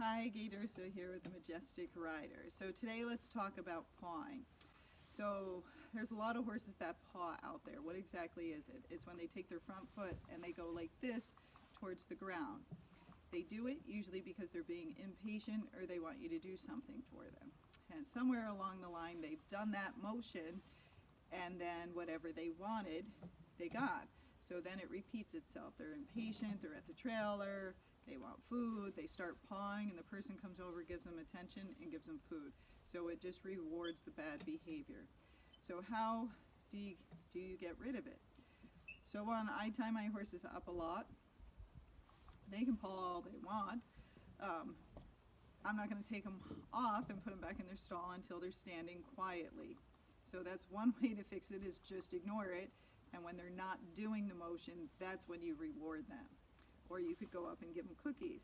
Hi, Gator. So here with the Majestic Rider. So today let's talk about pawing. So there's a lot of horses that paw out there. What exactly is it? It's when they take their front foot and they go like this towards the ground. They do it usually because they're being impatient or they want you to do something for them. And somewhere along the line they've done that motion, and then whatever they wanted, they got. So then it repeats itself. They're impatient, they're at the trailer, they want food, they start pawing, and the person comes over, gives them attention, and gives them food. So it just rewards the bad behavior. So how do you get rid of it? So one, I tie my horses up a lot. They can paw all they want. I'm not going to take them off and put them back in their stall until they're standing quietly. So that's one way to fix it, is just ignore it. And when they're not doing the motion, that's when you reward them. Or you could go up and give them cookies.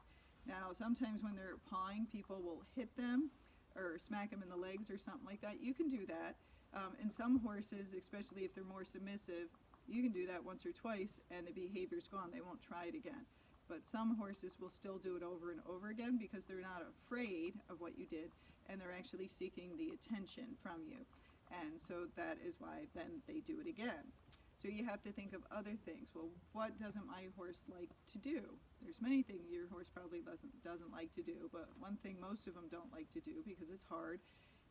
Now, sometimes when they're pawing, people will hit them or smack them in the legs or something like that. You can do that. And some horses, especially if they're more submissive, you can do that once or twice and the behavior's gone. They won't try it again. But some horses will still do it over and over again because they're not afraid of what you did, and they're actually seeking the attention from you. And so that is why then they do it again. So you have to think of other things. Well, what doesn't my horse like to do? There's many things your horse probably doesn't like to do, but one thing most of them don't like to do, because it's hard,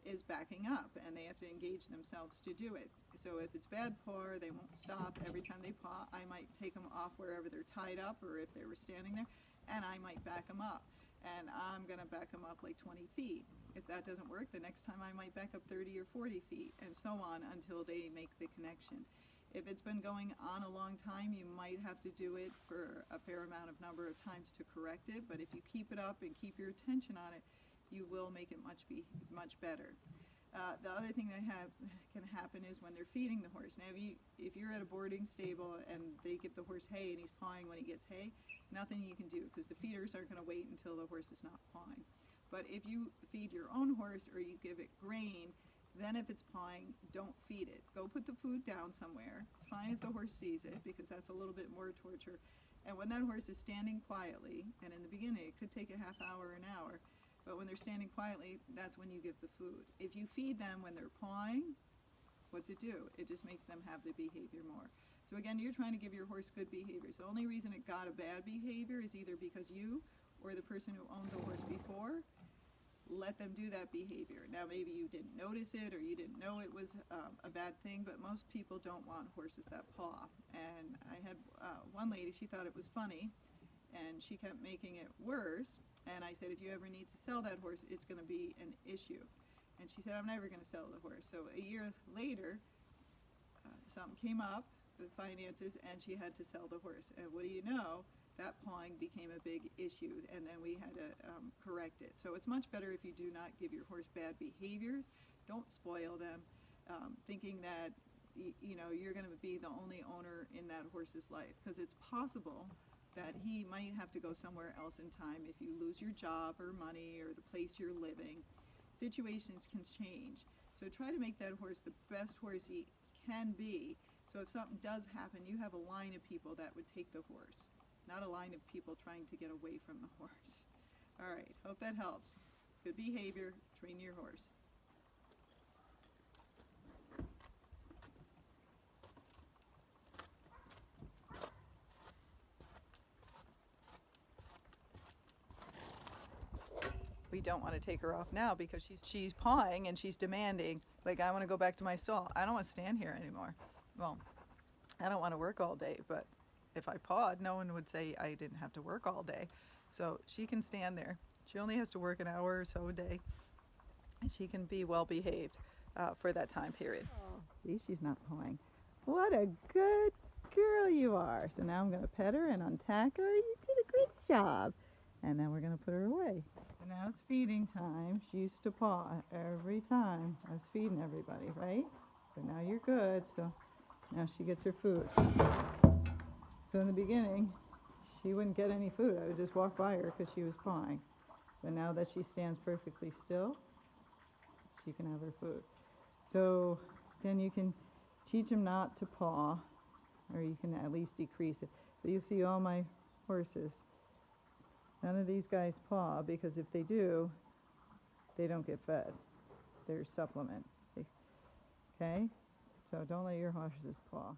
is backing up, and they have to engage themselves to do it. So if it's bad paw, they won't stop. Every time they paw, I might take them off wherever they're tied up, or if they were standing there, and I might back them up. And I'm going to back them up like 20 feet. If that doesn't work, the next time I might back up 30 or 40 feet, and so on until they make the connection. If it's been going on a long time, you might have to do it for a fair amount of number of times to correct it, but if you keep it up and keep your attention on it, you will make it much better. The other thing that can happen is when they're feeding the horse. Now, if you're at a boarding stable and they give the horse hay and he's pawing when he gets hay, nothing you can do, because the feeders aren't going to wait until the horse is not pawing. But if you feed your own horse or you give it grain, then if it's pawing, don't feed it. Go put the food down somewhere. It's fine if the horse sees it, because that's a little bit more torture. And when that horse is standing quietly, and in the beginning it could take a half hour, an hour, but when they're standing quietly, that's when you give the food. If you feed them when they're pawing, what's it do? It just makes them have the behavior more. So again, you're trying to give your horse good behaviors. The only reason it got a bad behavior is either because you or the person who owned the horse before let them do that behavior. Now, maybe you didn't notice it or you didn't know it was a bad thing, but most people don't want horses that paw. And I had one lady, she thought it was funny, and she kept making it worse. And I said, if you ever need to sell that horse, it's going to be an issue. And she said, I'm never going to sell the horse. So a year later, something came up with finances, and she had to sell the horse. And what do you know? That pawing became a big issue, and then we had to correct it. So it's much better if you do not give your horse bad behaviors. Don't spoil them, thinking that you're going to be the only owner in that horse's life, because it's possible that he might have to go somewhere else in time if you lose your job or money or the place you're living. Situations can change. So try to make that horse the best horse he can be. So if something does happen, you have a line of people that would take the horse, not a line of people trying to get away from the horse. All right, hope that helps. Good behavior, train your horse. We don't want to take her off now because she's pawing and she's demanding, like, I want to go back to my stall. I don't want to stand here anymore. Well, I don't want to work all day, but if I pawed, no one would say I didn't have to work all day. So she can stand there. She only has to work an hour or so a day, and she can be well behaved for that time period. Oh, see, she's not pawing. What a good girl you are. So now I'm going to pet her and untack her. You did a great job. And then we're going to put her away. So now it's feeding time. She used to paw every time I was feeding everybody, right? But now you're good, so now she gets her food. So in the beginning, she wouldn't get any food. I would just walk by her because she was pawing. But now that she stands perfectly still, she can have her food. So then you can teach them not to paw, or you can at least decrease it. But you see all my horses, None of these guys paw, because if they do, they don't get fed. They're supplement. Okay? So don't let your horses paw.